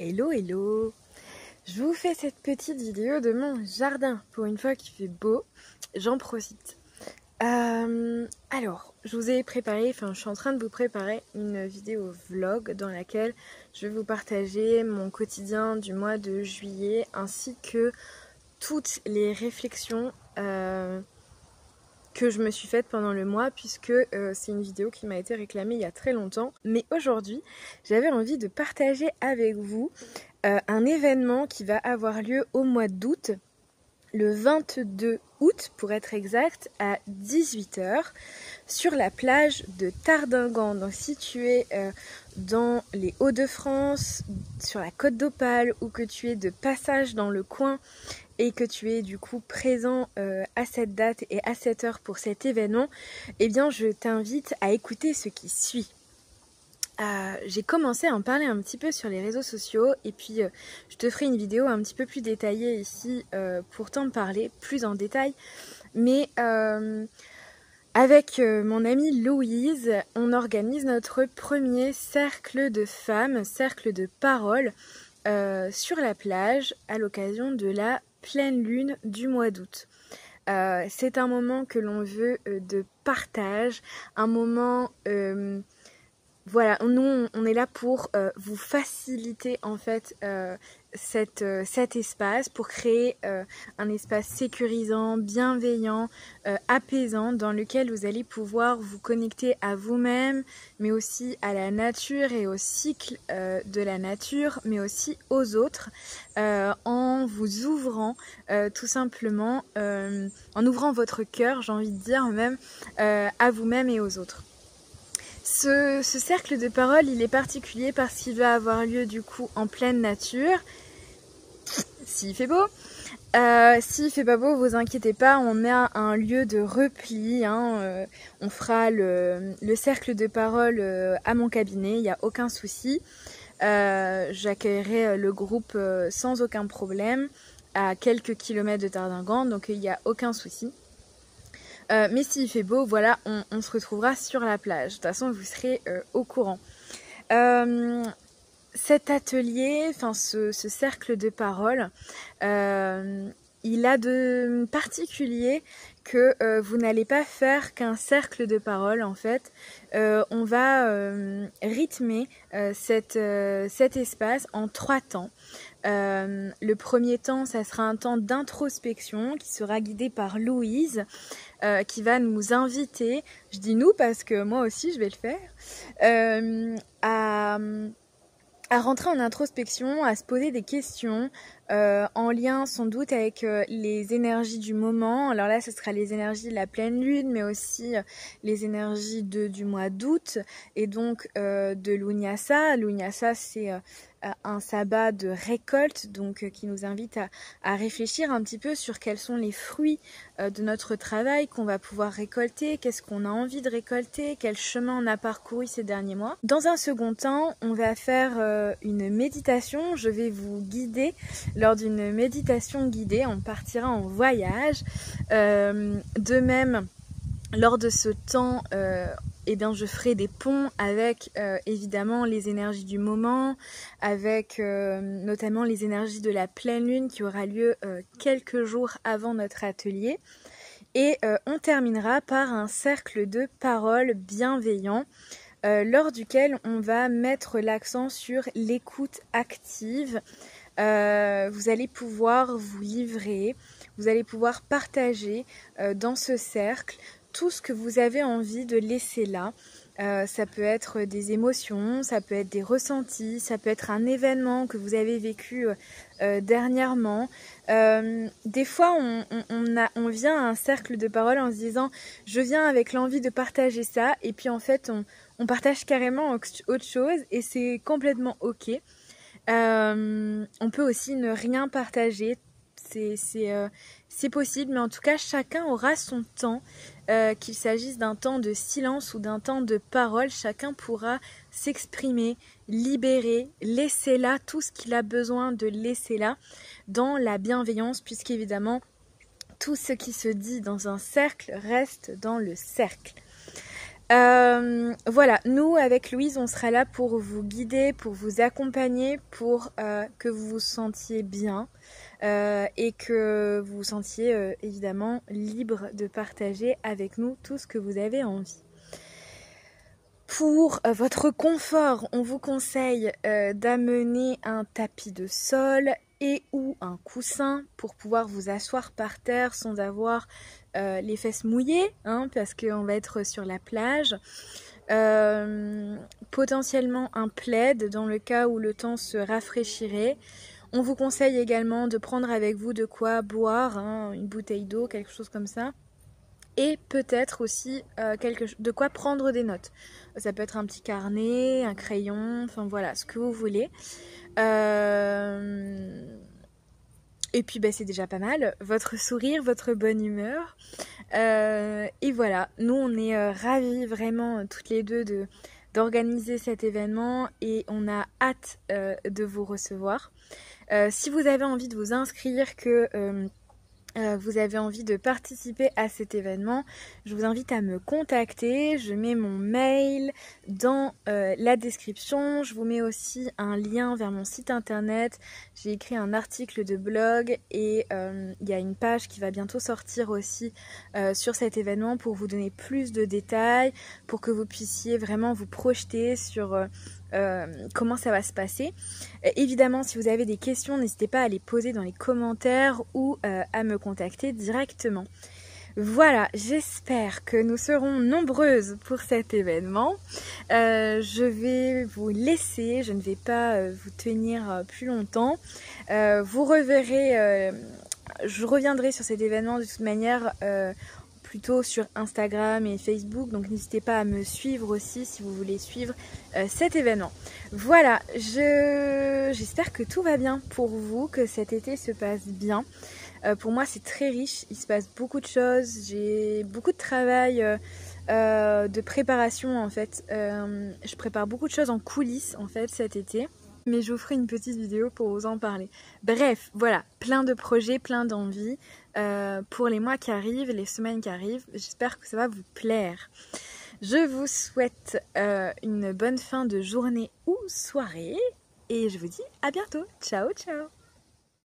Hello hello. Je vous fais cette petite vidéo de mon jardin. Pour une fois qu'il fait beau, j'en profite. Alors, je vous ai préparé, je suis en train de vous préparer une vidéo vlog dans laquelle je vais vous partager mon quotidien du mois de juillet ainsi que toutes les réflexions que je me suis faite pendant le mois, puisque c'est une vidéo qui m'a été réclamée il y a très longtemps. Mais aujourd'hui, j'avais envie de partager avec vous un événement qui va avoir lieu au mois d'août, le 22 août pour être exact, à 18 h, sur la plage de Tardingan, donc située dans les Hauts-de-France, sur la Côte d'Opale, ou que tu es de passage dans le coin et que tu es du coup présent à cette date et à cette heure pour cet événement, eh bien je t'invite à écouter ce qui suit. J'ai commencé à en parler un petit peu sur les réseaux sociaux et puis je te ferai une vidéo un petit peu plus détaillée ici pour t'en parler plus en détail. Mais avec mon amie Louise, on organise notre premier cercle de femmes, cercle de parole sur la plage à l'occasion de la pleine lune du mois d'août. C'est un moment que l'on veut de partage, un moment... Voilà, nous on est là pour vous faciliter en fait cet espace, pour créer un espace sécurisant, bienveillant, apaisant, dans lequel vous allez pouvoir vous connecter à vous-même, mais aussi à la nature et au cycle de la nature, mais aussi aux autres, en vous ouvrant tout simplement, en ouvrant votre cœur, j'ai envie de dire même, à vous-même et aux autres. Ce cercle de parole, il est particulier parce qu'il va avoir lieu du coup en pleine nature, s'il fait beau. S'il fait pas beau, vous inquiétez pas, on a un lieu de repli, on fera le cercle de parole à mon cabinet, il n'y a aucun souci. J'accueillerai le groupe sans aucun problème, à quelques kilomètres de Tardingan, donc il n'y a aucun souci. Mais s'il fait beau, voilà, on se retrouvera sur la plage. De toute façon, vous serez au courant. Cet atelier, ce cercle de parole, il a de particulier que vous n'allez pas faire qu'un cercle de parole en fait. On va rythmer cet espace en 3 temps. Le premier temps, ça sera un temps d'introspection qui sera guidé par Louise, qui va nous inviter, je dis nous parce que moi aussi je vais le faire, à rentrer en introspection, à se poser des questions en lien sans doute avec les énergies du moment. Alors là, ce sera les énergies de la pleine lune, mais aussi les énergies du mois d'août et donc de l'Unyasa. L'Unyasa, c'est un sabbat de récolte, donc qui nous invite à réfléchir un petit peu sur quels sont les fruits de notre travail qu'on va pouvoir récolter, qu'est-ce qu'on a envie de récolter, quel chemin on a parcouru ces derniers mois. Dans un second temps, on va faire une méditation. Je vais vous guider lors d'une méditation guidée. On partira en voyage. De même, lors de ce temps, je ferai des ponts avec évidemment les énergies du moment, avec notamment les énergies de la pleine lune qui aura lieu quelques jours avant notre atelier. Et on terminera par un cercle de parole bienveillant lors duquel on va mettre l'accent sur l'écoute active. Vous allez pouvoir vous livrer, vous allez pouvoir partager dans ce cercle tout ce que vous avez envie de laisser là. Ça peut être des émotions, ça peut être des ressentis, ça peut être un événement que vous avez vécu dernièrement. Des fois, on vient à un cercle de parole en se disant « je viens avec l'envie de partager ça » et puis en fait, on partage carrément autre chose et c'est complètement ok. On peut aussi ne rien partager, c'est possible, mais en tout cas chacun aura son temps, qu'il s'agisse d'un temps de silence ou d'un temps de parole, chacun pourra s'exprimer, libérer, laisser là tout ce qu'il a besoin de laisser là, dans la bienveillance, puisqu'évidemment tout ce qui se dit dans un cercle reste dans le cercle. Voilà, nous avec Louise, on sera là pour vous guider, pour vous accompagner, pour que vous vous sentiez bien et que vous vous sentiez évidemment libre de partager avec nous tout ce que vous avez envie. Pour votre confort, on vous conseille d'amener un tapis de sol et ou un coussin pour pouvoir vous asseoir par terre sans avoir les fesses mouillées, hein, parce qu'on va être sur la plage. Potentiellement un plaid dans le cas où le temps se rafraîchirait. On vous conseille également de prendre avec vous de quoi boire, hein, une bouteille d'eau, quelque chose comme ça. Et peut-être aussi de quoi prendre des notes. Ça peut être un petit carnet, un crayon, enfin voilà, ce que vous voulez. Et puis c'est déjà pas mal. Votre sourire, votre bonne humeur. Et voilà, nous on est ravis vraiment toutes les deux d'organiser cet événement et on a hâte de vous recevoir. Si vous avez envie de vous inscrire, que vous avez envie de participer à cet événement, je vous invite à me contacter. Je mets mon mail dans la description. Je vous mets aussi un lien vers mon site internet. J'ai écrit un article de blog et il y a une page qui va bientôt sortir aussi sur cet événement pour vous donner plus de détails, pour que vous puissiez vraiment vous projeter sur comment ça va se passer. Évidemment, si vous avez des questions, n'hésitez pas à les poser dans les commentaires ou à me contacter directement. Voilà, j'espère que nous serons nombreuses pour cet événement. Je vais vous laisser, je ne vais pas vous tenir plus longtemps. Vous reverrez, je reviendrai sur cet événement de toute manière plutôt sur Instagram et Facebook, donc n'hésitez pas à me suivre aussi si vous voulez suivre cet événement. Voilà, j'espère que tout va bien pour vous, que cet été se passe bien. Pour moi c'est très riche, il se passe beaucoup de choses, j'ai beaucoup de travail de préparation en fait. Je prépare beaucoup de choses en coulisses en fait cet été. Mais je vous ferai une petite vidéo pour vous en parler. Bref, voilà, plein de projets, plein d'envies pour les mois qui arrivent, les semaines qui arrivent. J'espère que ça va vous plaire. Je vous souhaite une bonne fin de journée ou soirée et je vous dis à bientôt. Ciao, ciao!